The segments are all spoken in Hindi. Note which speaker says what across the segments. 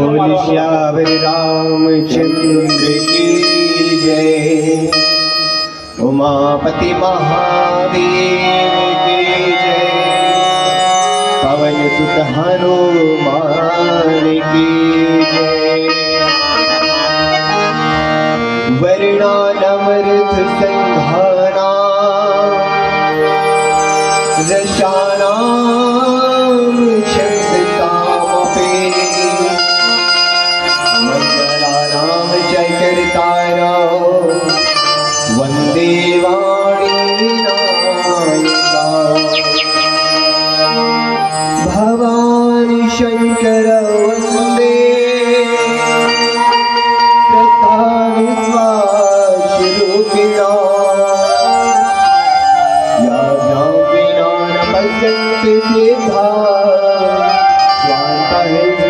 Speaker 1: बोल श्यावर रामचंद्र की जय, उमापति महादेव की जय, पवन सुत हनुमान की जय। वर्णानमृत संघाना रसानाम छंदसामपि मंगलानाम जय करतारो वंदे वाणी विनायका। भवानी शंकर वंदे प्रताविस्वाशरूपिणा, सिद्धा स्वान्तस्थमीश्वरम्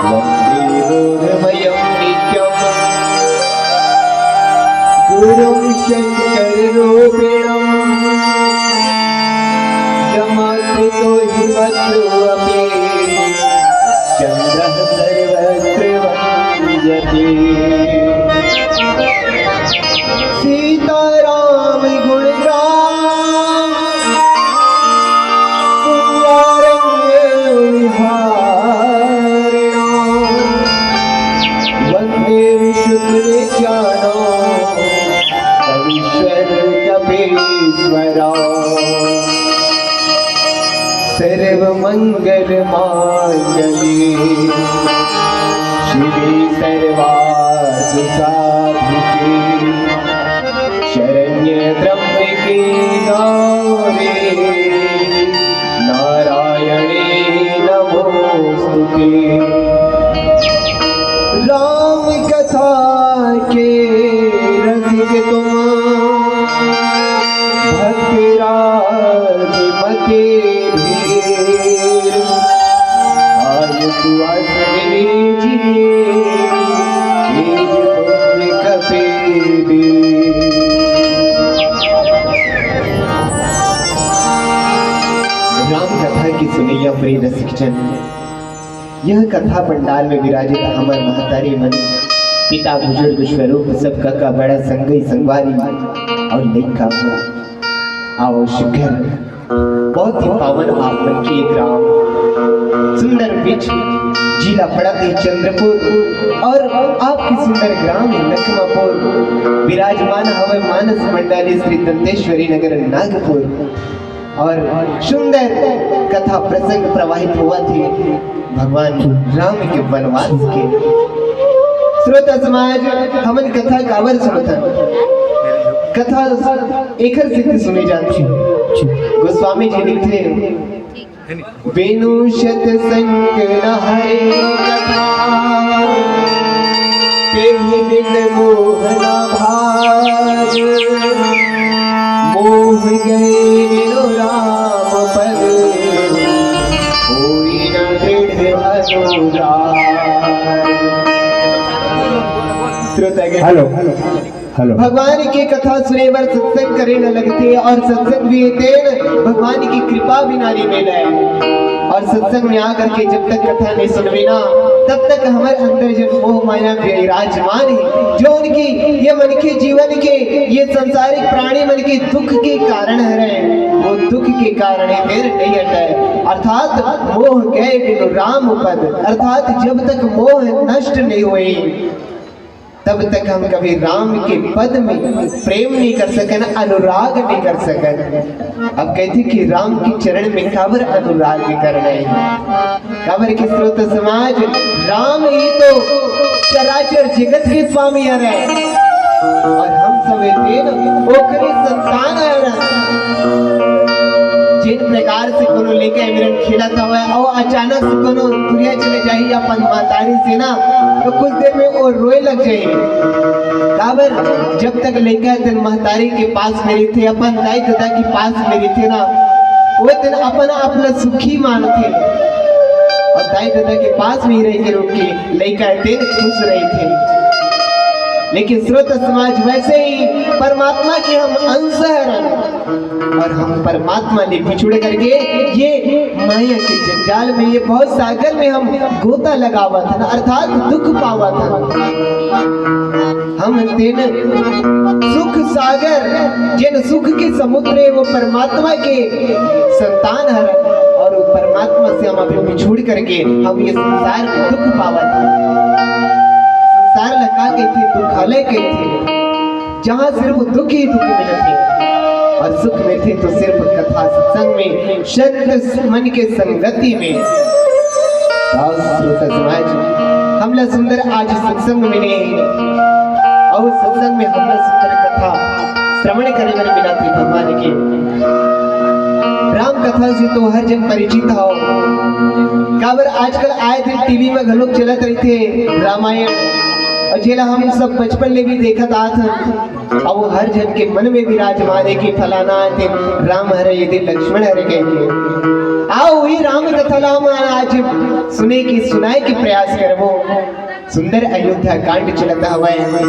Speaker 1: वन्दे बोधमयं नित्यं गुरुं शङ्कररूपिणम्। यमात्रितो हि वक्तुमपि चन्द्रः सर्वत्र वन्द्यते। सीताराम गुणग्राम विहारिणा, वन्दे विशुद्धविज्ञानो कवीश्वर कपीश्वरा। सर्वमङ्गलमाङ्गल्ये शिवे सर्वार्थसाधिके, शरण्य त्र्यंबके गौरी नारायणे नमोस्तुते। राम कथा के रसिक तुम, भक्ति राज मते धीर, आज सुआस लीजिए पुत्र कपीर। राम कथा की सुनैया प्रिय रसिकजन, यह कथा पंडाल में विराजित हमर महतारी मन, पिता बुजुर्ग स्वरूप सबका का बड़ा संगई संगवारी और लेखा आओ शिखर बहुत ही पावन आपन की एक राम सुंदर बीच जिला पड़ते चंद्रपुर और आपकी सुंदर ग्राम लखमापुर विराजमान हवे मानस मंडाली श्री दंतेश्वरी नगर नागपुर। और सुंदर कथा प्रसंग प्रवाहित हुआ थी भगवान राम के वनवास के। श्रोता समाज हमन कथा कावर सुनता, कथा एकर सिद्ध सुनी जाती। गोस्वामी जी लिखते वेणु शत संग न हरे कथा, तेहि बिन मोहना भाग, मोह गए बिनु राम पद, कोई न दृढ़ अनुराग। हेलो हेलो, भगवान की कथा सुने बर सत्संग करे न लगते, और सत्संग भी तेन भगवान की कृपा बिना नहीं मिले। और सत्संग में आकर के जब तक कथा नहीं सुनवे ना, तब तक हमारे अंदर जो मोह माया विराजमान है, जो उनकी ये मन के जीवन के ये संसारिक प्राणी मन के दुख के कारण है, वो दुख के कारण देर नहीं हटे। अर्थात मोह गए बिनु राम पद, अर्थात जब तक मोह नष्ट नहीं हुए तब तक हम कभी राम के पद में प्रेम नहीं कर सके, ना अनुराग नहीं कर सके। अब कहते कि राम के चरण में काबर अनुराग करना है, काबर के स्रोत समाज राम ही तो चराचर जगत के स्वामी है और हम सब ओकरे संतान है। जिन प्रकार से कोनो लेके अमरन खेलता हुआ और अचानक से कोनो दुनिया चले जाए अपन मातारी से ना, तो कुछ देर में वो रोए लग जाए। काबर जब तक लेके दिन महतारी के पास मेरी थे, अपन दाई दादा के पास मेरी थे ना, वो दिन अपना अपना सुखी मानते और दाई दादा के पास भी रह के रुक के लेके दिन खुश रहे थे। लेकिन श्रोत समाज वैसे ही परमात्मा के हम अंश हैं और हम परमात्मा ने बिछुड़ करके ये माया के जंजाल में, ये बहुत सागर में हम गोता लगावत था, अर्थात दुख पावत था। हम तेन सुख सागर जिन सुख के समुद्र है वो परमात्मा के संतान हर, और वो परमात्मा से हम अभी बिछुड़ करके हम ये संसार में दुख पावत है। संसार लगा के थे दुखालय के थे, जहाँ सिर्फ दुख ही दुख मिले थे और सुख में थे तो सिर्फ कथा सत्संग में, शब्द मन के संगति में। समाज हमला सुंदर आज सत्संग मिले और सत्संग में हमला सुंदर कथा श्रवण करे बर मिला थी भगवान के। राम कथा से तो हर जन परिचित हो, काबर आजकल आए दिन टीवी में घलोक चलत रही थे रामायण, और जेला हम सब बचपन में भी देखत आत हन, और वो हर जन के मन में विराजमान है कि फलाना थे राम हरे ये दिन लक्ष्मण हरे कह के। आओ वही राम कथा ला हम आज सुने की सुनाए के प्रयास करबो। सुंदर अयोध्या कांड चलता हुआ है।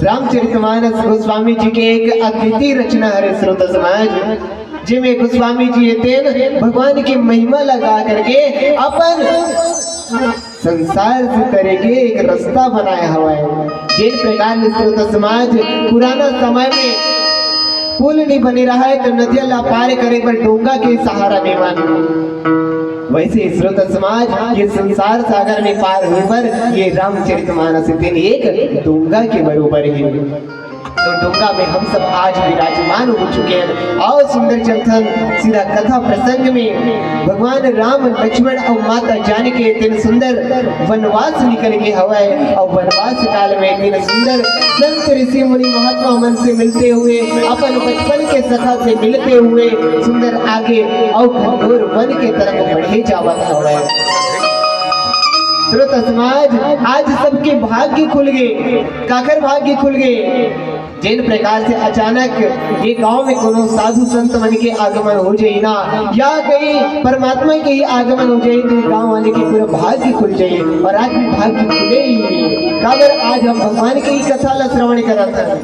Speaker 1: रामचरितमानस गोस्वामी जी के एक अद्वितीय रचना हरे श्रोता समाज, जिसमें गोस्वामी जी तेन भगवान की महिमा लगा करके अपन संसार से तरीके एक रास्ता बनाया हुआ है। जिन प्रकार श्रोता समाज पुराना समय में पुल नहीं बने रहा है तो नदियां ला पार करे पर डोंगा के सहारा नहीं मान, वैसे श्रोता समाज ये संसार सागर में पार हुए पर ये रामचरितमानस एक डोंगा के बरोबर है। तो डोंगा में हम सब आज विराजमान हो चुके हैं। और सुंदर चलथन सीधा कथा प्रसंग में भगवान राम लक्ष्मण और माता जानकी दिन सुंदर वनवास निकल गए हवाए, और वनवास काल में दिन सुंदर संत ऋषि मुनि महात्मा मन से मिलते हुए, अपन बचपन के सखा से मिलते हुए सुंदर आगे और घनघोर वन के तरफ बढ़े जावत हवाए। श्रोता समाज आज सबके भाग्य खुल गए, काकर भाग्य खुल गए। जिन प्रकार से अचानक ये गांव में कोनो साधु संत मन के आगमन हो जाए ना, या कहीं परमात्मा के ही आगमन हो जाए तो गांव वाले के पूरा भाग्य खुल जाए। और आज भी भाग्य खुले ही, काबर आज हम भगवान की ही कथा ला श्रवण करत हैं।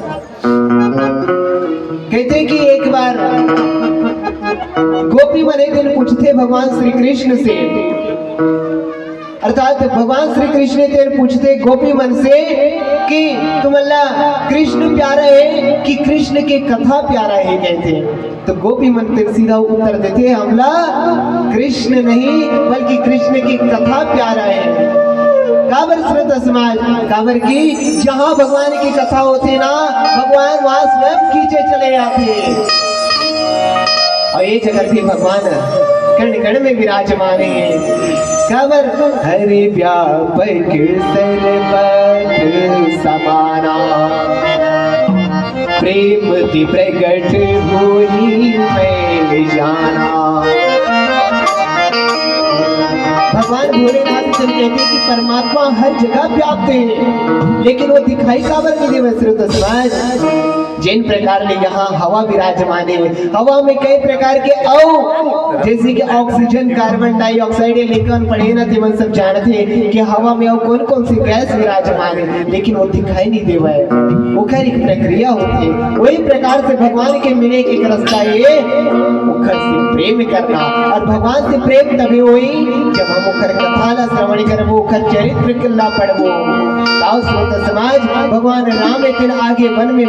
Speaker 1: कहते कि एक बार गोपी मन एक दिन पूछते भगवान श्री कृष्ण से, अर्थात भगवान श्री कृष्ण तेरे पूछते गोपी मन से कि तुम्हारा कृष्ण प्यारा है कि कृष्ण के कथा प्यारा है कहते। तो गोपी मन तेरे सीधा उत्तर देते हमला कृष्ण नहीं बल्कि कृष्ण की कथा प्यारा है। काबर श्रोता समाज, काबर की जहाँ भगवान की कथा होती ना भगवान वहां स्वयं खींचे चले आते, और ये जगह भी भगवान कण कण में विराजमान है। काबर हरि व्यापक सर्वत्र समाना, प्रेम ति प्रकट हुई मैं जाना। भगवान भोलेनाथ से कहते हैं कि परमात्मा हर जगह व्याप्त है, लेकिन वो दिखाई काबर नहीं देवे श्रोता समाज। जिन प्रकार ने यहाँ हवा विराजमान है, हवा में कई प्रकार के औ जैसे कि ऑक्सीजन कार्बन डाइऑक्साइड लेकर पढ़े ना थे, मन सब जानते कि हवा में और कौन कौन सी गैस विराजमान है, लेकिन वो दिखाई नहीं देवा है, वो खैर एक प्रक्रिया होती है। वही प्रकार से भगवान के मिलने के एक रास्ता है मुखर से प्रेम करना, और भगवान से प्रेम तभी हुई जब हम मुखर कथा ला श्रवण करबो, मुखर चरित्र ला पढ़बो। ताऊ श्रोता समाज भगवान राम एक दिन आगे वन में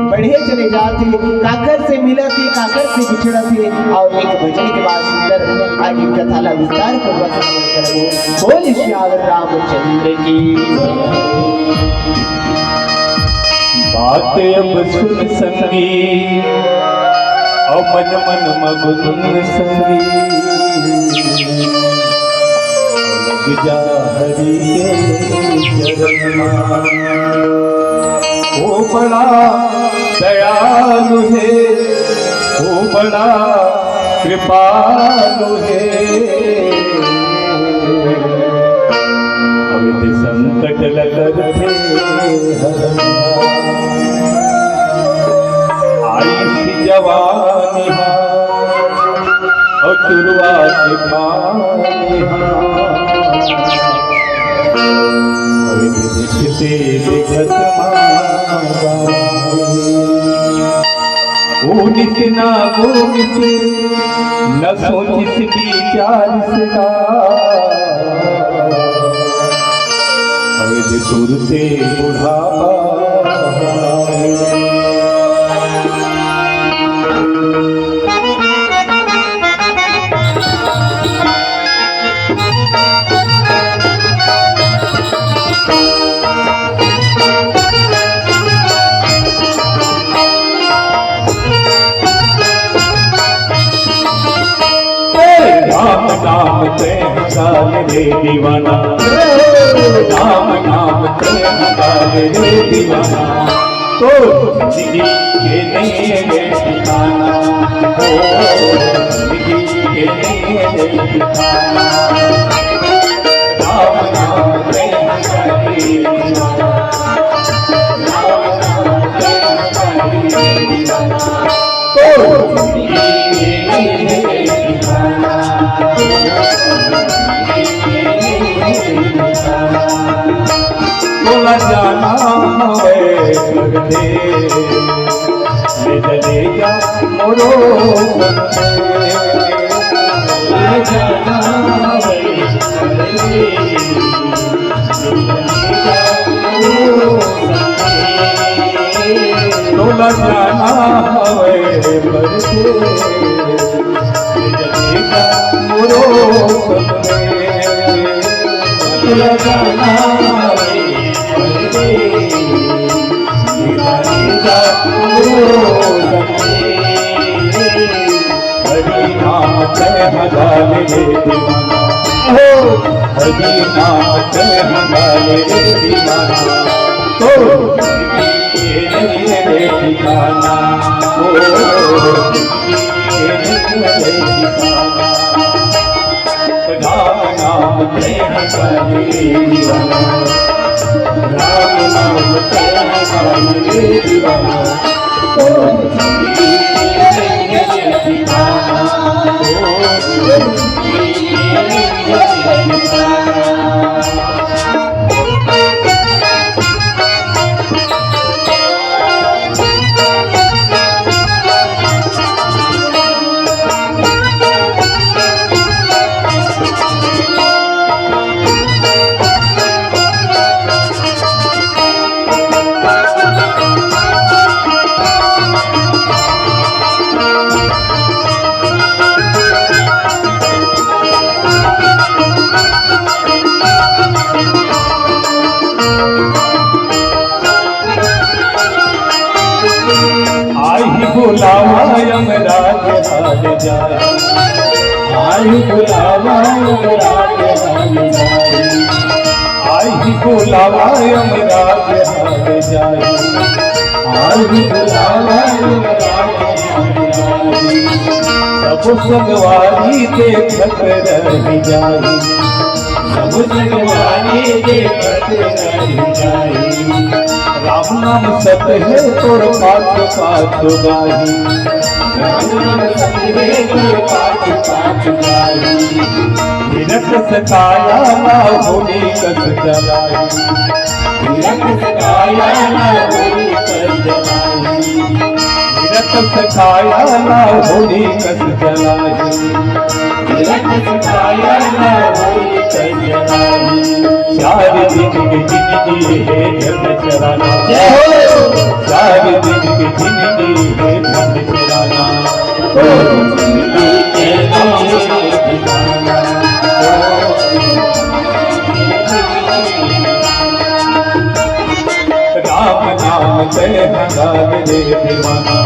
Speaker 1: बढ़े चले जाते, काकर से मिला थे काकर से बिछड़ा थे, और एक भजन के बाद सुंदर आगे कथा ला विस्तार पूर्वक श्रवण करबो। बोल श्यावर रामचंद्र की।
Speaker 2: बात अब सुन संगी और मन मन मगन संगी, लग जा हरि के चरण। ओ बड़ा दयालु है, ओ बड़ा कृपालु है, अविध संकट लगत थे आई जवानी और तुरवा के पानी, अविध दिखते दिखत उनिस ना उनिस न सोचिस विचारिस का अवध सुर से बुढ़ापा नाम नाम प्रेम गाल रे दीवाना नाम नाम प्रेम गाल रे दीवाना तो जिंदगी के लिए ठिकाना जिंदगी के लिए ठिकाना नाम नाम प्रेम गाल रे दीवाना नाम नाम प्रेम गाल रे दीवाना तो जिंदगी के लिए ठिकाना बोला जाना है करते ले चलेगा मोरो ले जाना है करते बोला जाना है करते मोरो लगाना हरि नाम जय हजाल रे दीवाना हरि नाम जय हजाल रे दीवाना तो ये ठिकाना राम नाम प्रेम करे दीवाना राम नाम प्रेम करे दीवाना तो बुलावा यमराज हाल जाए आई बुलावा यमराज हाल जाए आई बुलावा यमराज हाल जाए आई बुलावा यमराज हाल जाए सब संगवारी देखत रह जाए सब संगवारी देखत रह जाए राम नाम सत है तोर पाछ पाछ गाही राम नाम सत है तोर पाछ पाछ गाही निरख सकाया ना होली कस जलाई निरख सकाया ना होली कस जलाई निरख सकाया ना होली कस जलाई निरख सकाया ना होली कस जलाई चार दिन की जिंदगी है धन चराना चार दिन की जिंदगी है धन चराना राम नाम जय हजाल रे दीवाना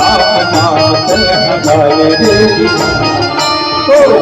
Speaker 2: राम नाम जय हजाल रे दीवाना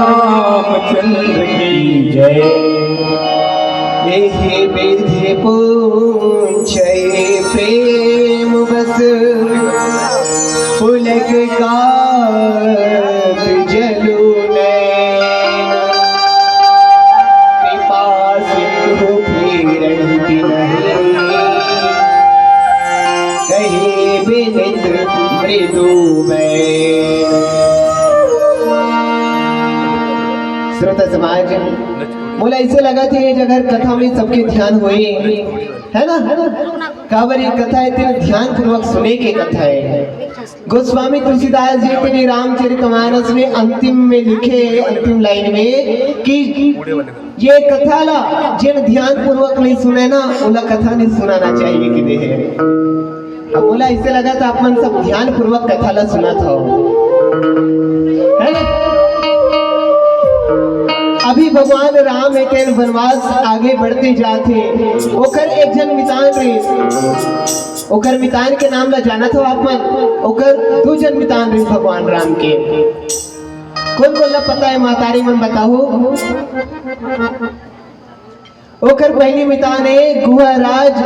Speaker 2: रामचंद्र की जय।
Speaker 1: हे विधि पूजय प्रेम नायक का जलू नैन, कृपा सिंधु फिरती नहीं, कहे विनित मृदु बैन। श्रोता समाज, बोला ऐसे लगा थी ये जगह कथा में सबके ध्यान हुए है ना, काबर ये कथा इतने ध्यान पूर्वक सुने के कथा है। गोस्वामी तुलसीदास जी के रामचरितमानस में अंतिम में लिखे अंतिम लाइन में कि ये कथा ला जिन ध्यान पूर्वक नहीं सुने ना उला कथा नहीं सुनाना चाहिए कि दे। अब बोला ऐसे लगा था अपन सब ध्यान पूर्वक कथा ला सुना था है ना। अभी भगवान राम एक वनवास आगे बढ़ते जाते, ओकर एक जन मितान रे, ओकर मितान के नाम ला जाना था आपन, ओकर दो जन मितान रे भगवान राम के। कौन कौन ला पता है मातारी मन बताओ। ओकर पहली मितान है गुहा राज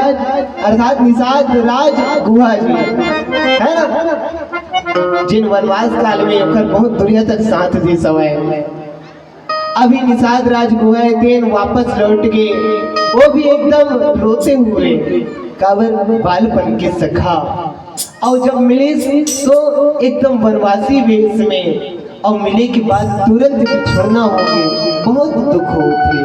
Speaker 1: अर्थात निषाद राज गुहा जी है ना, जिन वनवास काल में ओकर बहुत दूरिया तक साथ दे सवय। अभी निषाद राज गुहा दिन वापस लौट गए, वो भी एकदम रोते हुए, काबर बालपन के सखा। और जब मिले तो एकदम वनवासी वेश में, और मिले के बाद तुरंत छोड़ना हो गए, बहुत दुख होते।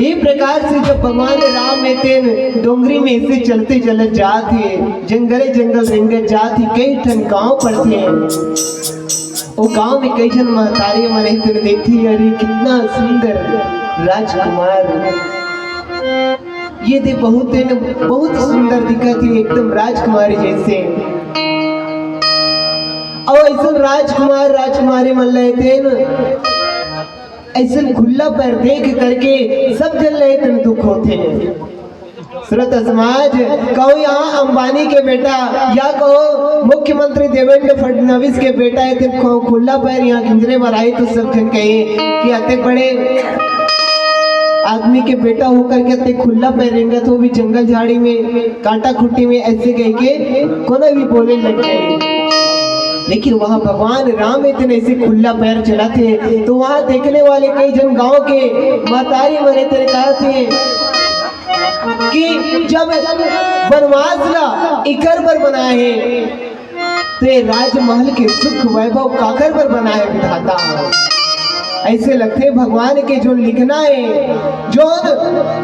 Speaker 1: ये प्रकार से जब भगवान राम में तेन डोंगरी में से चलते चले जाते, जंगले जंगल रेंगे जाते, कई ठन गांव पड़ते। वो गांव में कई जन महतारी मने तेरे देखती, अरे कितना सुंदर राजकुमार, ये दे बहुत सुंदर दिखा थी, एकदम राजकुमारी जैसे। और ऐसा राजकुमार राजकुमारी मन लेते ऐसा खुला पर देख करके सब जन लेते दुख होते। श्रोता समाज, कहो यहाँ अंबानी के बेटा या कहो मुख्यमंत्री देवेंद्र फडणवीस के बेटा है तो खुला पैर यहाँ खिंजरे पर आए तो सब जन कहे कि अति बड़े आदमी के बेटा होकर के अति खुला पैर रहेंगे तो भी जंगल झाड़ी में कांटा खुट्टी में ऐसे कह के कोना भी बोले लग गए। लेकिन वहाँ भगवान राम इतने ऐसे खुला पैर चलाते तो वहाँ देखने वाले कई जन गांव के मातारी मरे तेरे कहा थे कि जब वनवास ला इकर पर बनाए है तो राजमहल के सुख वैभव काकर पर बनाए विधाता। ऐसे लगते भगवान के जो लिखना है, जो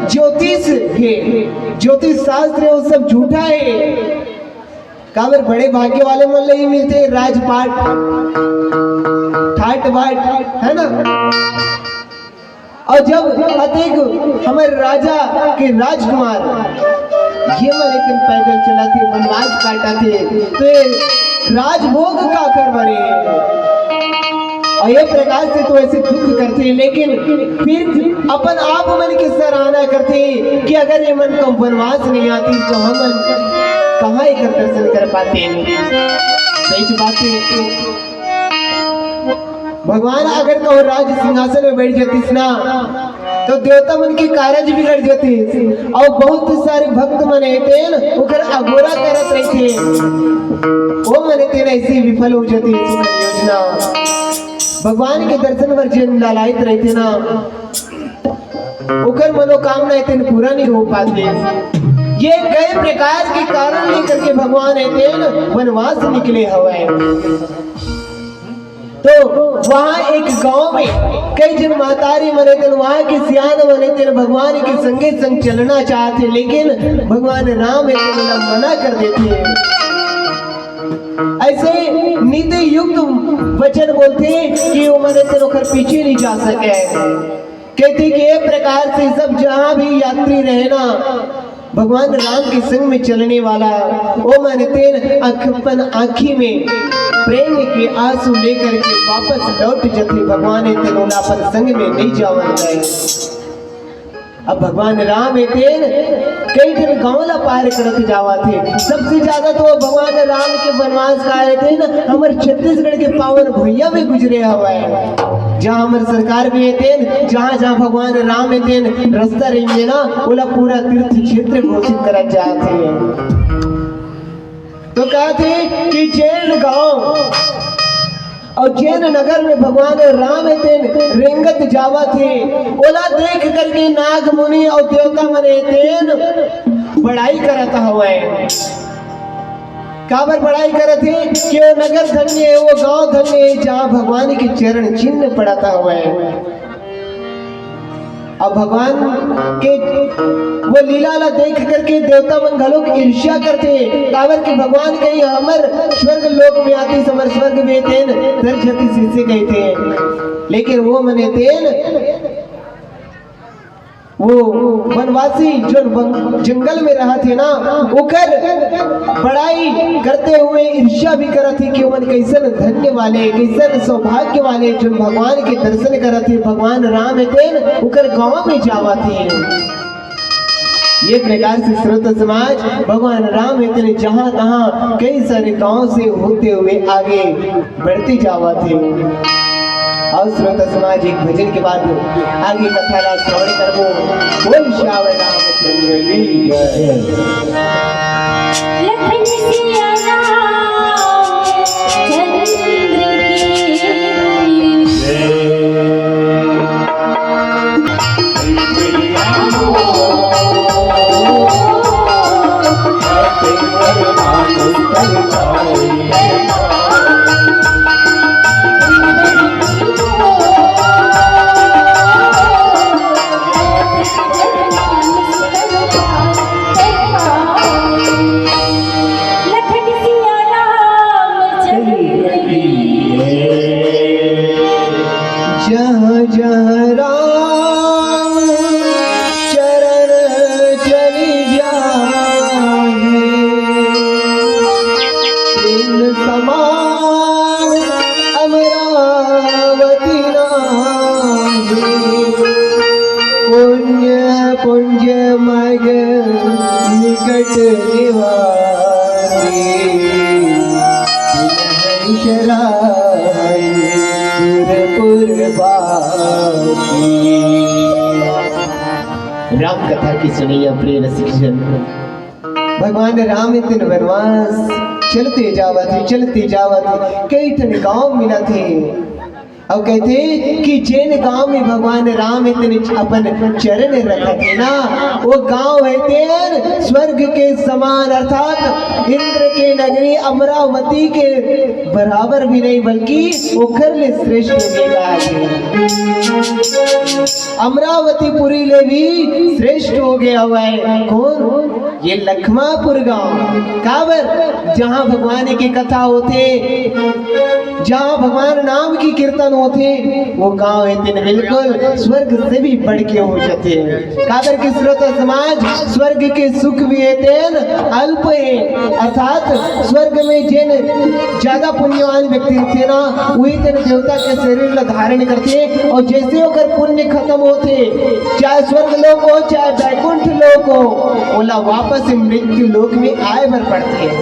Speaker 1: ज्योतिष है, ज्योतिष शास्त्र है, वो सब झूठा है। काबर बड़े भाग्य वाले मन नहीं मिलते राजपाट ठाट बाट है ना। और जब अतिक हमारे राजा के राजकुमार ये मरे दिन पैदल चला थे, वनवास काटा थे, तो राजभोग का कर बने और ये प्रकार से तो ऐसे दुख करते, लेकिन फिर अपन आप मन की सराहना करते कि अगर ये मन को वनवास नहीं आती तो हम कहाँ एक दर्शन कर पाते। सही बात है। भगवान अगर कहो राज सिंहासन में बैठ जाती ना तो देवता मन की कार्य बिगड़ जाती और बहुत सारे भक्त मने ओकर अगोरा करत रहते, वो मने तेन ऐसी विफल हो जाती योजना। भगवान के दर्शन पर जिन लालायित रहते ना ओकर मनोकामना तेन पूरा नहीं हो पाते। ये कई प्रकार के कारण लेकर के भगवान वनवास निकले हुए। तो वहाँ एक गांव में कई जन महतारी मरे थे, वहाँ के सियान मरे थे, भगवान के संगे संग चलना चाहते, लेकिन भगवान राम मना कर देते। ऐसे नीति युक्त वचन बोलते कि वो मरे थे रोकर पीछे नहीं जा सके। कहते कि एक प्रकार से सब जहाँ भी यात्री रहे ना भगवान राम के संग में चलने वाला वो मानते अपन आँखी में प्रेम के आंसू लेकर के वापस लौट जाते। भगवान तेनोला पर संग में नहीं जावन गए। अब भगवान राम कई दिन गांवला पार करत जावा थे। सबसे ज्यादा तो भगवान राम के वनवास का आए थे ना हमारे छत्तीसगढ़ के पावन भैया में गुजरे हुआ है, जहाँ हमारे सरकार भी थे, जहाँ जहाँ भगवान राम रास्ता रहेंगे ना बोला पूरा तीर्थ क्षेत्र घोषित करा जाते हैं। तो कहते कि जैन गांव और जैन नगर में भगवान राम तेन रेंगत जावा थे। ओला देख करके नाग मुनि और देवता मने तेन बड़ाई करता हुआ काबर बड़ाई करत है कि वो नगर धन्य है, वो गांव धन्य है जहां भगवान के चरण चिन्ह पड़ता हुआ है। अब भगवान के वो लीला ला देख करके देवता मन घलों की ईर्ष्या करते हैं। काबर के भगवान कहीं हमर स्वर्ग लोक में आती समर स्वर्ग में तेन दर्शति शीर्षे कहते हैं, लेकिन वो मने तेन वो वनवासी जो जंगल में रहा थे ना ओकर बड़ाई करते हुए ईर्ष्या भी करत थी कि वो कैसन धन्य वाले कैसन सौभाग्य वाले जो भगवान के दर्शन करत थे। भगवान राम तेन ओकर गांव में जावा थे। ये प्रकार से श्रोता समाज भगवान राम इतने जहां तहां कई सारे गांव से होते हुए आगे बढ़ते जावा थे। और श्रोता समाज एक भजन के बाद आगे कथा ला श्रवण करबो। बोल श्यावर रामचंद्र की जय।
Speaker 3: लखन सिया राम चंद्र की
Speaker 1: जहाँ जहाँ राम चरण चली जाए इन समान अमरावती नाहे। पुण्य पुण्य मग निकट निवासी शराय राम कथा की सुनिए प्रिय रसिक जन। भगवान राम इतने वनवास चलते जावा थे कई ठन गांव मिला थे। अब कहते कि जैन गांव में भगवान राम इतने अपन चरण रखा थे ना वो गांव है तेन स्वर्ग के समान अर्थात इंद्र के नगरी अमरावती के बराबर भी नहीं बल्कि ओखर ले श्रेष्ठ होगा। अमरावतीपुरी ले भी श्रेष्ठ हो गया हुआ है। कौन? ये लखमापुर गांव काबर जहां भगवान की कथा होते जहां भगवान नाम की कीर्तन होते वो गांव है तीन बिल्कुल स्वर्ग से भी बढ़ के हो जाते हैं। काबर की श्रोता समाज स्वर्ग के सुख भी है तेन अल्प है अर्थात स्वर्ग में जिन ज्यादा पुण्यवान व्यक्ति होते ना वही तेन देवता के शरीर ला धारण करते और जैसे होकर पुण्य खत्म होते चाहे स्वर्ग लोक हो चाहे वैकुंठ लोक हो बोला वापस मृत्यु लोक में आए भर पड़ते हैं।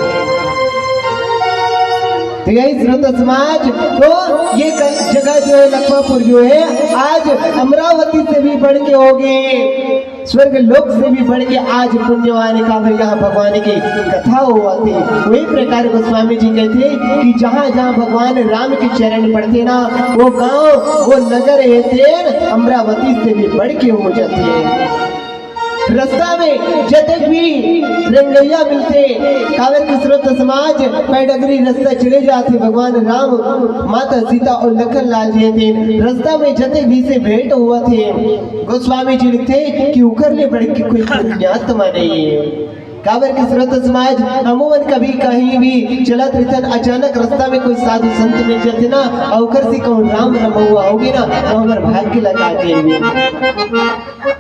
Speaker 1: तो यही श्रोता समाज तो ये जगह जो है लखमापुर जो है आज अमरावती से भी बढ़ के हो गए स्वर्ग लोक से भी बढ़ के आज पुण्यवान का यहाँ भगवान की कथा हुआ थी। वही प्रकार गोस्वामी जी कहते कि जहाँ जहाँ भगवान राम के चरण पड़ते ना वो गांव वो नगर है तेन अमरावती से भी बढ़ के हो जाते हैं। रास्ता में जब भी रंगैया मिलते कावर की स्रोत समाज पैडगरी रास्ता चले जाते भगवान राम माता सीता और लखन लाल जी थे रास्ता में जते भी से भेंट हुआ थे। गोस्वामी जी लिखते कि उखर ले बढ़ के कोई पुण्यात्मा नहीं है। काबर की स्रोत समाज अमूमन कभी कहीं भी चलत रहते अचानक रास्ता में कोई साधु संत मिल जाते ना औकर से कहूँ राम रमुआ होगी ना तो हमारे भाग्य लगा के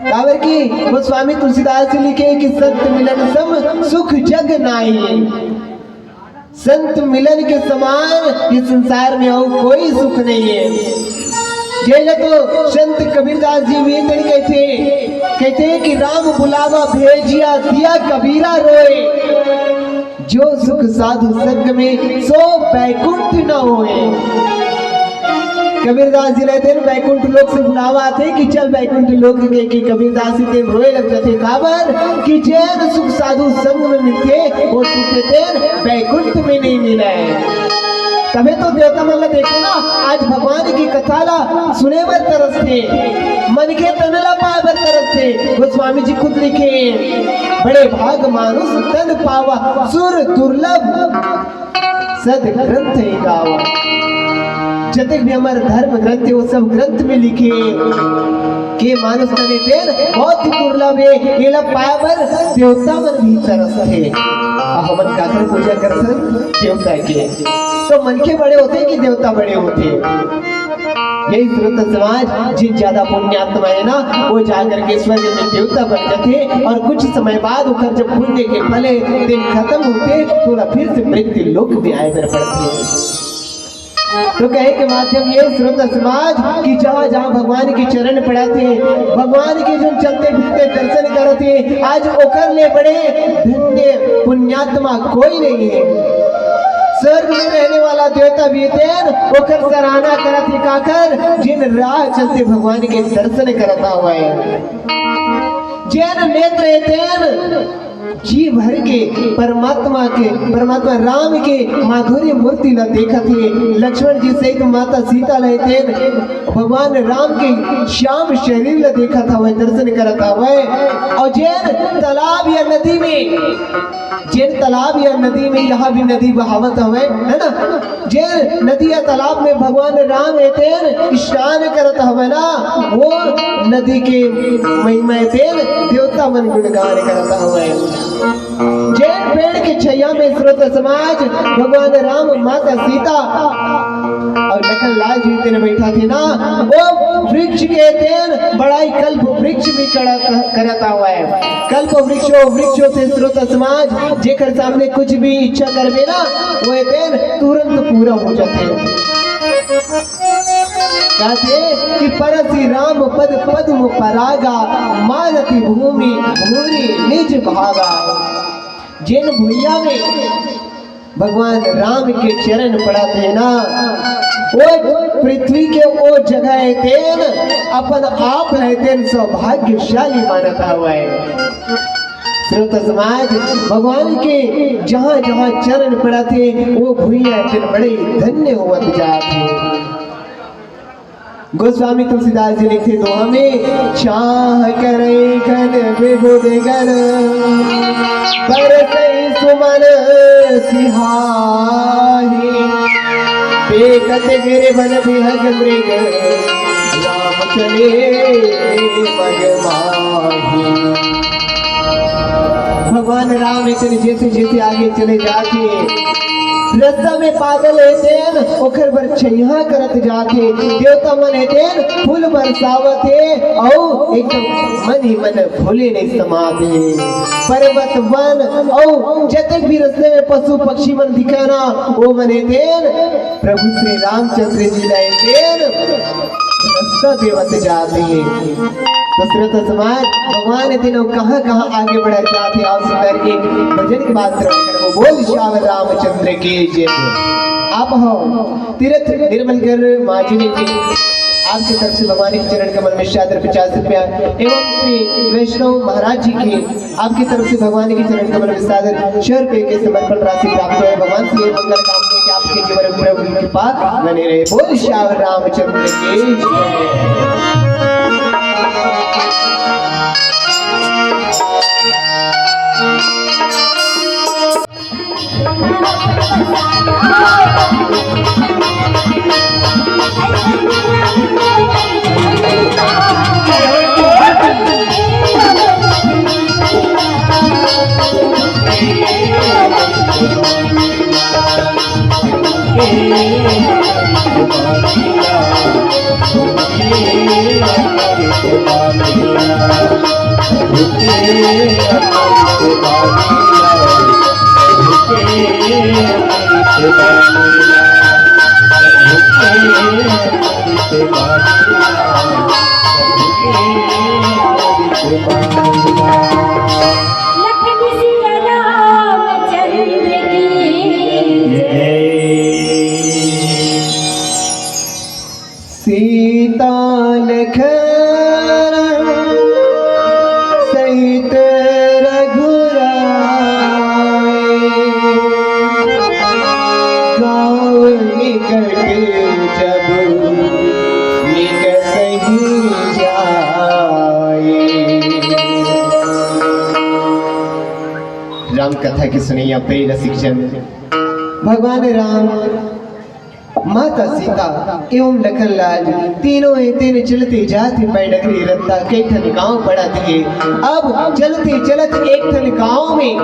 Speaker 1: काबर की वो स्वामी तुलसीदास लिखे कि संत मिलन सम सुख जग नाई। संत मिलन के समान इस संसार में और कोई सुख नहीं है। ये तो संत कबीरदास जी भी कहते हैं कि राम बुलावा भेजिया दिया कबीरा रोए जो सुख साधु संग में सो बैकुंठ न होए। कबीरदास जी रहते हैं बैकुंठ लोक से बुलावा आते कि चल बैकुंठ लोक के कि कबीरदास जी रोए लग जाते काबर कि जैन सुख साधु संग में मिलते वो सुख तेन बैकुंठ में नहीं मिला है। तबे तो देवता मन ला देखो ना आज भगवान की कथा ला सुने बर तरसते मन के तनला पाए बर तरसते। गोस्वामी जी खुद लिखे बड़े भाग मानुष तन पावा सुर दुर्लभ सद ग्रंथ गावा। जतक भी हमारे धर्म ग्रंथ है वो सब ग्रंथ में लिखे के मानुष तने तेर बहुत ही दुर्लभ है ये लब पाया बर देवता मन भी तरसते। हमन काकर पूजा करते देवता के तो मन के बड़े होते कि देवता बड़े होते। यही श्रोता समाज जिन ज्यादा पुण्यात्मा है ना वो जाकर के स्वर्ग में देवता बन जाते और कुछ समय बाद उधर जब पुण्य के फले दिन खत्म होते तो फिर से मृत्यु लोक में आए बर पड़ते। तो कहे के माध्यम ये श्रोता समाज कि जहाँ जहाँ भगवान के चरण पड़ाते भगवान के जो चलते फिरते दर्शन करते आज ओकर ले बड़े धन्य पुण्यात्मा कोई नहीं है। स्वर्ग में रहने वाला देवता भी तेन ओकर सराहना करत ही काकर जिन राह चलते भगवान के दर्शन करता हुआ है। जैन नेत्र तेन जी भर के परमात्मा राम के माधुर्य मूर्ति ला देखा थे। लक्ष्मण जी सहित माता सीता रहते भगवान राम के श्याम शरीर ला देखा था वह दर्शन करता वह। और जैन तालाब या नदी में यहाँ भी नदी बहावत हवे है ना। जैन नदी या तालाब में भगवान राम रहते स्नान करत हवे ना वो नदी के महिमा तेन देवता मन गुणगान करता हुए। जैन पेड़ के छैया में श्रोता समाज भगवान राम माता सीता और लखन लाल जी तेन बैठा थे ना वो वृक्ष के तेन बड़ाई कल्प वृक्ष भी करता हुआ है। कल्प वृक्ष होते श्रोता समाज जेकर सामने कुछ भी इच्छा करबे ना वो तेन तुरंत पूरा हो जाते। कहते कि परसी राम पद पद्म परागा मानती भूमि भूरी निज भागा। जिन भुइया में भगवान राम के चरण पड़ाते हैं ना वो पृथ्वी के वो जगह तेन अपन आप रहते सौभाग्यशाली मानता हुआ है। श्रोता समाज भगवान के जहाँ जहाँ चरण पड़ाते वो भुइया बड़े धन्य हुआ जाते। गोस्वामी तुलसीदास जी लिखते दो हमें चाह करे घन विभुद गण बरसै सुमन सिहाही देखत गिरवन बिहग मृग राम चले मगमाही। भगवान राम इतने जैसे जैसे आगे चले जाते रास्ता में पागल हेतेन ओखर बर छैया करत जाते देवता मन हेतेन फूल बरसावते औ एकदम मन ही मन फूले नहीं समाते। पर्वत वन औ जतक भी रास्ते में पशु पक्षी मन दिखाना वो मन हेतेन प्रभु श्री रामचंद्र जी हेतेन रास्ता देवत जाते हैं। तो समाज भगवान दिनों कहाँ कहाँ आगे बढ़ा जाते आप सुंदर के भजन की बात करो बोल श्याम रामचंद्र के जय। आप हो तीर्थ निर्मल कर माजी ने आपकी तरफ से भगवान के चरण कमल में शायद 50 रुपया एवं श्री वैष्णव महाराज जी की आपकी तरफ से भगवान के चरण कमल में शायद 100 रुपये के समर्पण राशि प्राप्त हुए। भगवान से मंगल कामना कि आपके जीवन में प्रभु की कृपा बने रहे। बोल श्याम रामचंद्र के जय। सीता लखन सहित रघुराई गाँव निकट जब निकट ही जाए। राम कथा की सुनैया प्रिय रसिक जन, भगवान राम, माता सीता एवं लखनलाल तीनों ही तीन चलते जाते पैडगरी रत्ता कई ठन गाँव पड़ा थे। अब चलते चलत एक ठन गाँव में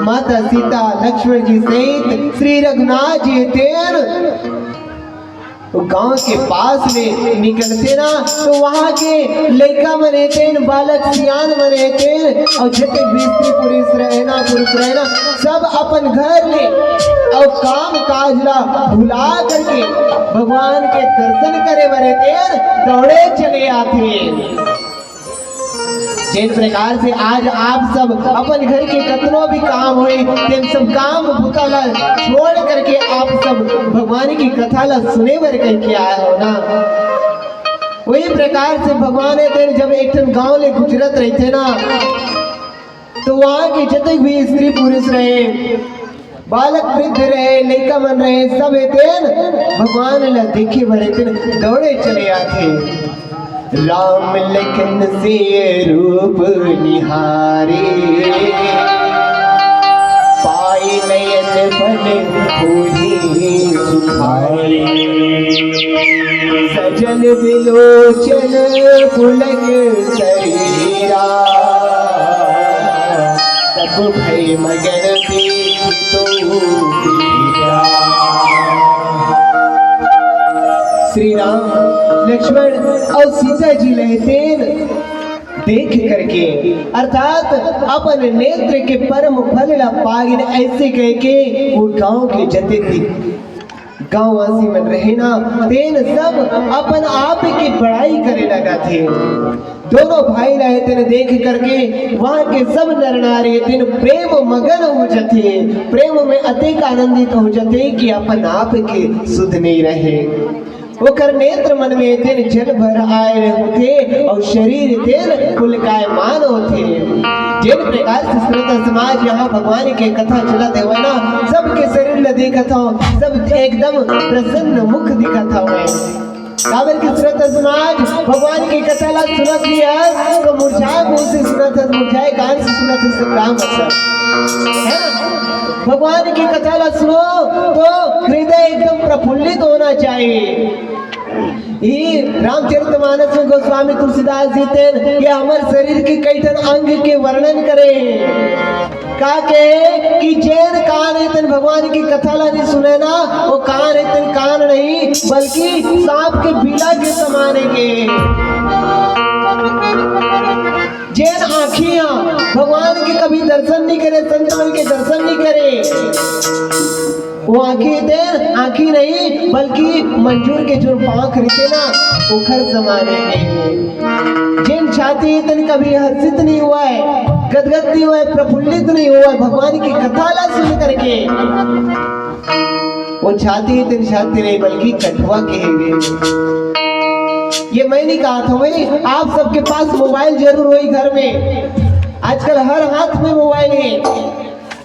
Speaker 1: माता सीता लक्ष्मण जी सहित श्री रघुनाथ जी तेन गांव के पास में निकलते ना, तो वहां के लड़का मन रहते, बालक सियान मन रहते, और जितने भी स्त्री पुरुष रहना सब अपन घर में और काम काज ला भुला करके भगवान के दर्शन करे रहते, दौड़े चले आते। जिन प्रकार से आज आप सब अपन घर के कतनो भी काम हुए तेन सब काम भूतला छोड़ करके आप सब भगवान की कथा ला सुने बर करके आए हो ना, वही प्रकार से भगवान तेन जब एक ठन गांव ले गुजरत रहते ना, तो वहां के जितने भी स्त्री पुरुष रहे, बालक वृद्ध रहे, लड़का मन रहे, सब तेन भगवान ला देखे बर दौड़े चले आते। राम लखन से रूप निहारे, पाई नयन बन खोजी सुखारे, सजन विलोचन पुलक शरीरा, सब भय मगन देखितो पीरा। श्री राम लक्ष्मण और सीता जी रहते देख करके, अर्थात अपन नेत्र के परम फल ला पागिन ऐसे कह के वो गांव के जते थी गांववासी मन रहे ना, तेन सब अपन आप की बड़ाई करे लगा थे। दोनों भाई रहते न देख करके वहां के सब नर नारी तेन प्रेम मगन हो जाते, प्रेम में अतिक आनंदित हो जाते कि अपन आप के सुध नहीं रहे। वो कर नेत्र मन में तेन जल भर आए होते और शरीर तेन पुलकायमान होते। जिन प्रकार से श्रोता समाज यहाँ भगवान के कथा चलते हुए ना, सबके शरीर में देखत हो, सब एकदम प्रसन्न मुख दिखत हुए। काबर की श्रोता समाज भगवान की कथा ला सुनत लिया तो मुरझाए मुंह से सुनत है, मुरझाए कान से सुनत है, सब काम मतलब है ना। भगवान की कथा ला सुनो तो हृदय एकदम प्रफुल्लित होना चाहिए। ये रामचरितमानस में गोस्वामी तुलसीदास जी थे ये हमारे शरीर के कई ठन अंग के वर्णन करे का के कि जैन कान है तन भगवान की कथा ला नहीं सुने ना, वो कान है तन कान नहीं बल्कि सांप के बिला के समाने के। जैन आँखियां भगवान के कभी दर्शन नहीं करे, संत मन के दर्शन नहीं करे, वो आँखी नहीं बल्कि मंजूर के जो पाँख रहते ना उखर समाने के। जिन छाती तन कभी हर्षित नहीं हुआ है, गदगद नहीं हुआ है, प्रफुल्लित नहीं हुआ है भगवान की कथा ला सुन करके, वो छाती तन छाती नहीं बल्कि कठुआ के है। ये मैं नहीं कहा था भाई, आप सबके पास मोबाइल जरूर होई घर में, आजकल हर हाथ में मोबाइल है।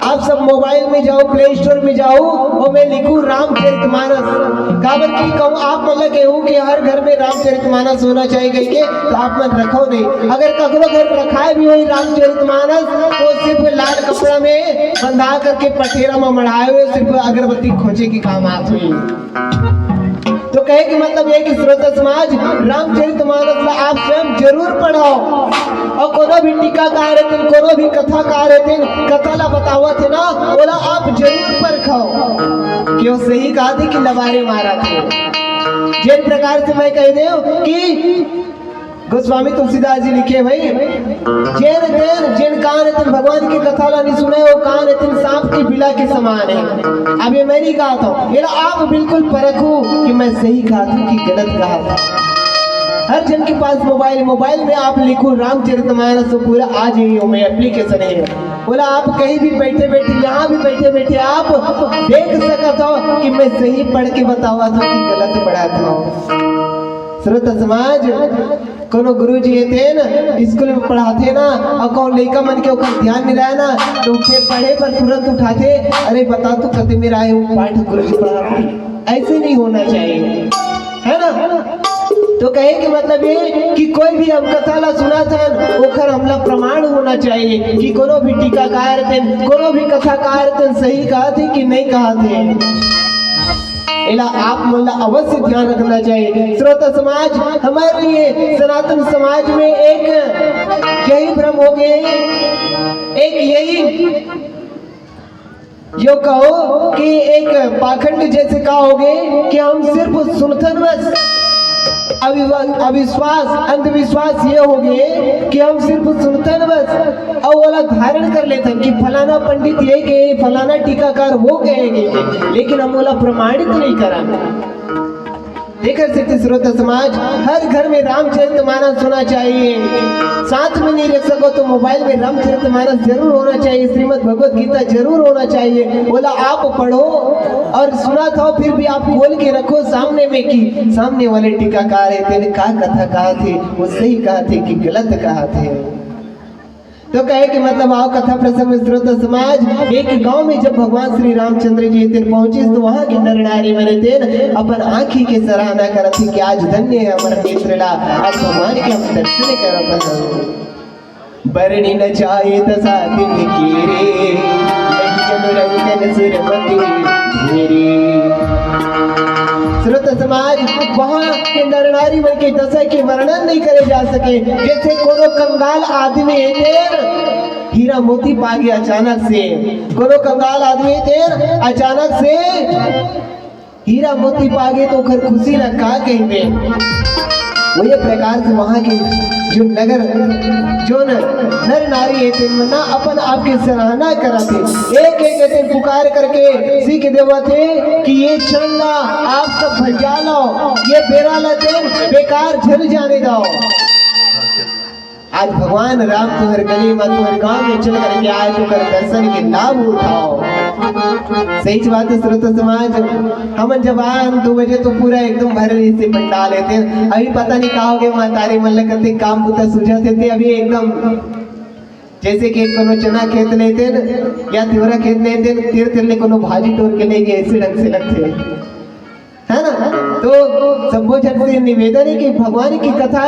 Speaker 1: आप सब मोबाइल में जाओ, प्ले स्टोर में जाओ और मैं लिखूं रामचरितमानस, काबर की कहूँ आप मतलब कहूँ कि हर घर में रामचरितमानस होना चाहिए कह के, तो आप मन रखो नहीं। अगर ककरो घर रखाए भी हो रामचरितमानस तो सिर्फ लाल कपड़ा में बंधा करके पठेरा में मढ़ाए हुए सिर्फ अगरबत्ती खोजे की काम आती हुई। तो कहे कि मतलब ये कि श्रोता समाज रामचरितमानस ला आप स्वयं जरूर पढ़ो, और कोनो भी टीकाकार है कोनो भी कथाकार है कथा ला बतावा थे ना बोला आप जरूर परखो। क्यों सही कहा थी कि लबारे मारा थे। जिन प्रकार से मैं कह दे कि गोस्वामी तुलसीदास जी लिखे भाई जिन कान है भगवान की कथा ला नहीं सुने वो कान है सांप की बिला के समान है। अब ये मैं नहीं कहा था, ये आप बिल्कुल परखो कि मैं सही कहा था कि गलत कहा था। हर जन के पास मोबाइल में आप लिखो रामचरितमानस तो पूरा आ जाइए में एप्लीकेशन है, बोला आप कहीं भी बैठे यहाँ भी बैठे आप देख सकते हो कि मैं सही पढ़ के बतावा था कि गलत पढ़ा था। श्रोत समाज कोनो गुरुजी थे ना स्कूल में पढ़ाते ना और कौन लड़का मन के ऊपर ध्यान नहीं रहा ना तो फिर पढ़े पर तुरंत उठाते, अरे बता तू कते में आए हूँ पाठ गुरुजी पढ़ा। ऐसे नहीं होना चाहिए, है ना। तो कहे कि मतलब ये कि कोई भी हम कथा ला सुना था ओखर हमला प्रमाण होना चाहिए कि कोनो भी टीकाकार थे, कोनो भी कथाकार थे सही कहा थे कि नहीं कहा थे। इला आप मुल्ला अवश्य ध्यान रखना चाहिए। श्रोता समाज हमारे लिए सनातन समाज में एक यही भ्रम हो गए, एक यही यो कहो कि एक पाखंड जैसे कहोगे कि हम सिर्फ सुनथन बस अविश्वास अंधविश्वास ये हो गए कि हम सिर्फ सुनते न बस और वाला धारण कर लेते कि फलाना पंडित ये कहे फलाना टीकाकार वो कहेंगे, लेकिन हम वाला प्रमाणित नहीं करा। देखकर सकते श्रोता समाज हर घर में रामचरितमानस सुना चाहिए, साथ में नहीं रख सको तो मोबाइल में रामचरितमानस जरूर होना चाहिए, श्रीमद् भगवत गीता जरूर होना चाहिए। बोला आप पढ़ो और सुना था फिर भी आप खोल के रखो सामने में कि सामने वाले टीकाकार है तेने का कथा कहा थे वो सही कहा थे कि गलत कहा थे। तो कहे कि मतलब आओ कथा प्रसंग में श्रोता समाज एक गांव में जब भगवान श्री रामचंद्र जी थे पहुंचे तो वहां के नर नारी मने थे अपन आंखी के सराहना करत थी कि आज धन्य है हमारा नेत्रला, आज भगवान के हम दर्शन करत। बरनी न चाहे तसा दिन की रे रंगन सुरमती धीरे। श्रोता समाज वहाँ के नर नारी मन के दशा के वर्णन नहीं करे जा सके। जैसे कोनो कंगाल आदमी थे हीरा मोती पा गया अचानक से, कोनो कंगाल आदमी थे अचानक से हीरा मोती पा गए तो खर खुशी न का कहेंगे। वही प्रकार से वहाँ के जो नगर जो नर नारी थे ना अपन आपकी सराहना कराते, एक एक ऐसे पुकार करके सीख देवा थे कि ये क्षण ना आप सब भजा लो, ये बेरा लते बेकार झल जाने दो। आज भगवान राम तुम्हारे गली में तुम्हारे गांव में चल करके आए तो कर दर्शन के लाभ उठाओ। सही बात है श्रोता समाज, हम जब आए 2 बजे तो पूरा एकदम भर से पंडाल लेते। अभी पता नहीं कहा हो गए मातारी मन करते काम बुता सुझाते थे। अभी एकदम जैसे कि कोनो चना खेत लेते या तिवरा खेत लेते तिर तिर ले कोनो भाजी तोड़ के लेके ऐसे ढंग से लगते है ना। तो सबो जन से निवेदन है कि भगवान की कथा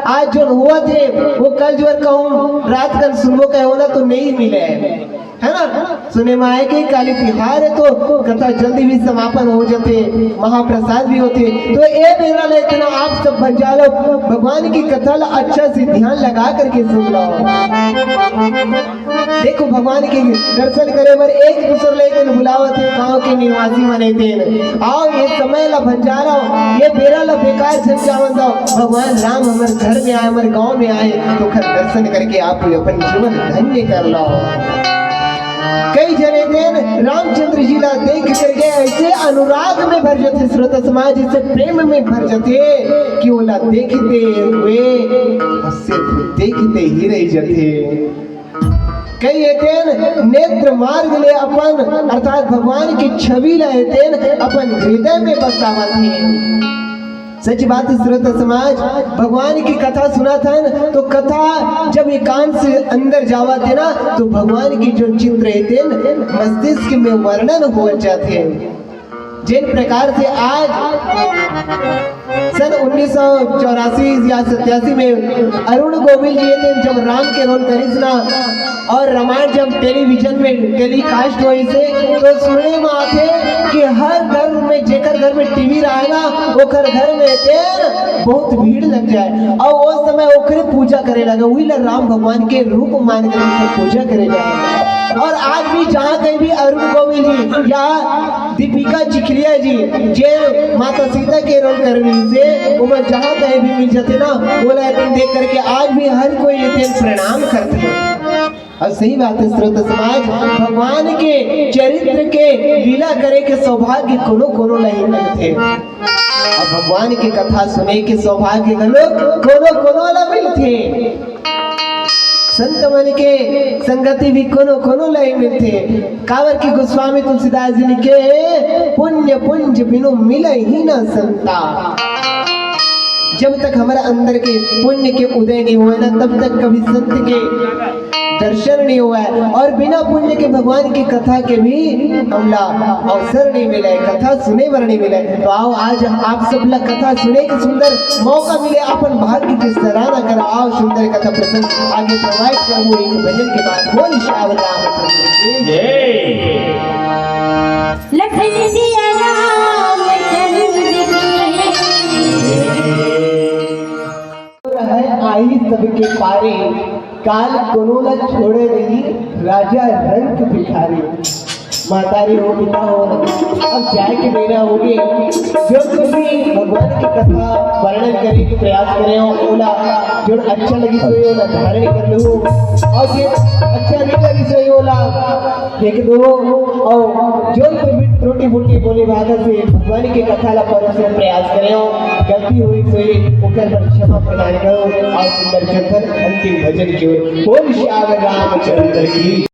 Speaker 1: आज जो हुआ थे वो कल जो कहूँ रात कल सुनबो कहे होना तो नहीं मिले है ना। सुने में आए कि काली तिहार है तो कथा जल्दी भी समापन हो जाते, महाप्रसाद भी होते। तो ये मेरा लेकिन आप सब बन जा लो भगवान की कथा अच्छा से ध्यान लगा करके सुन लो। देखो भगवान के दर्शन करे पर एक दूसरे लेकिन बुलावा थे गाँव के निवासी मने थे आओ ये समय ला बन जा रहा ये बेरा ला बेकार जन जावन दो। भगवान राम हमारे घर में आए हमारे गाँव में आए तो खर दर्शन करके आप अपन जीवन धन्य कर लो। कई जने दिन रामचंद्र जी ला देख करके ऐसे अनुराग में भर जाते श्रोता समाज, इसे प्रेम में भर जाते कि वो ला देखते हुए सिर्फ देखते ही रह जाते। कई दिन नेत्र मार्ग ले अपन अर्थात भगवान की छवि लाए अपन हृदय में बसावा थे। सच बात है श्रोता समाज, भगवान की कथा सुना था न, तो कथा जब एकांत से अंदर जावा थे ना तो भगवान की जो चित्र थे मस्तिष्क में वर्णन हो जाते। जिन प्रकार से आज सन 1984 या 87 में अरुण गोविल जी थे जब राम के रोल करिश्मा और रामायण जब टेलीविजन में टेलीकास्ट हुई से तो सुनने में आते कि हर घर में जेकर घर में टीवी रहा ना वो घर में बहुत भीड़ लग जाए और उस समय ओकरे पूजा करे लगा, वही ला राम भगवान के रूप मान कर पूजा करे जाए। और आज भी जहाँ कहीं भी अरुण गोविल जी या दीपिका चिखलिया जी जे माता सीता के रोल कर रही से वो जहाँ कहीं भी मिल जाते ना बोला देख करके आज भी हर कोई ये प्रणाम करते हैं। और सही बात है श्रोता समाज, भगवान के चरित्र के लीला करे के सौभाग्य कोनो कोनो नहीं मिलते। अब भगवान की कथा सुने के सौभाग्य कोनो कोनो ला मिलते। संत मन के संगति भी कोनो कोनो नहीं मिलते। कावर की गोस्वामी तुलसीदास जी लिखे पुण्य पुंज बिनु मिले ही न संता। जब तक हमारा अंदर के पुण्य के उदय नहीं हुए ना, तब तक कभी संत के दर्शन नहीं हुआ है। और बिना पुण्य के भगवान की कथा के भी हमला अवसर नहीं मिला है, कथा सुने वर नहीं मिला है। तो आओ आज आप सब लोग कथा सुने के सुंदर मौका मिले, अपन भाग्य की सराहना कर। आओ सुंदर कथा प्रसंग आगे प्रोवाइड करूँ एक भजन के बाद। बोल श्याम रामचंद्र की जय।
Speaker 3: लखन सिया रामचंद्र
Speaker 1: है आई सबके पारे, काल कोनो न छोड़े नहीं, राजा रंग भिखारी। मातारी हो पिता हो, अब जाए के मेरा हो गए। जो तुम्हें भगवान की कथा वर्णन करने के प्रयास करे हो, ओला जो अच्छा लगी सो ओला धारण कर लो, और जो अच्छा नहीं लगी सो ओला देख दो। और जो तुम्हें त्रुटि फुटी बोली भाषा से भगवान की कथा ला परोसने प्रयास करे हो, गलती हुई सो ओकर पर क्षमा प्रदान करो। और सुंदर चंदन अंतिम भजन की ओर। बोल श्याम रामचंद्र की।